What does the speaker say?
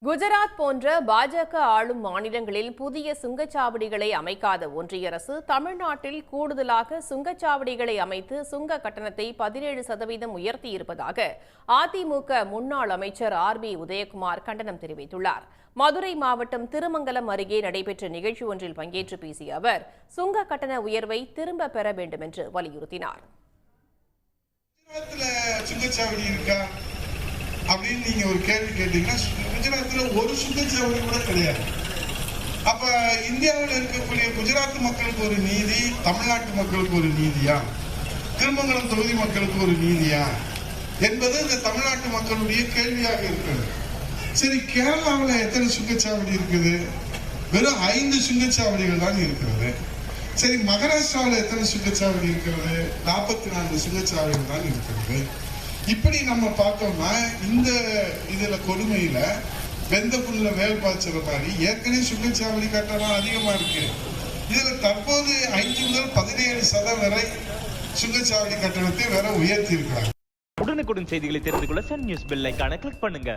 குஜராத் போன்ற பாஜக ஆளும் மாநிலங்களில் புதிய சுங்கச்சாவடிகளை அமைக்காத ஒன்றிய அரசு தமிழ்நாட்டில் கூடுதலாக சுங்கச்சாவடிகளை அமைத்து சுங்க கட்டணத்தை 17% உயர்த்தியிருப்பதாக அதிமுக முன்னாள் அமைச்சர் RB உதயகுமார் கண்டனம் தெரிவித்துள்ளார். மதுரை மாவட்டம் திருமங்கலம் அருகே நடைபெற்ற நிகழ்ச்சி ஒன்றில் பங்கேற்று பேசிய அவர் சுங்க கட்டண உயர்வை திரும்ப பெற வேண்டும் என்று வலியுறுத்தினார். அப்படின்னு நீங்க ஒரு கேள்வி கேட்டீங்கன்னா குஜராத்தில் ஒரு சுங்கச்சாவடி கூட கிடையாது. அப்ப இந்தியாவில் இருக்கக்கூடிய குஜராத் மக்களுக்கு ஒரு நீதி, தமிழ்நாட்டு மக்களுக்கு ஒரு நீதியா, திருமங்கலம் தொகுதி மக்களுக்கு ஒரு நீதியா என்பது இந்த தமிழ்நாட்டு மக்களுடைய கேள்வியாக இருக்கிறது. சரி, கேரளாவில் எத்தனை சுங்கச்சாவடி இருக்குது? வெறும் 5 சுங்கச்சாவடிகள் தான் இருக்கிறது. சரி, மகாராஷ்டிராவில் எத்தனை சுங்கச்சாவடி இருக்கிறது? 44 சுங்கச்சாவடிகள் தான் இருக்கிறது. இப்படி நம்ம பார்த்தோம்னா இந்த இதுல கொடுமையில வெந்த புல்ல வேல் பாய்ச்சுற மாதிரி ஏற்கனவே சுங்கச்சாவடி கட்டணம் அதிகமா இருக்கு. இதுல தற்போது 5 முதல் 17% வரை சுங்கச்சாவடி கட்டணத்தை வேற உயர்த்தி இருக்கிறாங்க. உடனுக்குடன் செய்திகளை தெரிந்து கொள்ள சன் நியூஸ் பெல் ஐகானை கிளிக் பண்ணுங்க.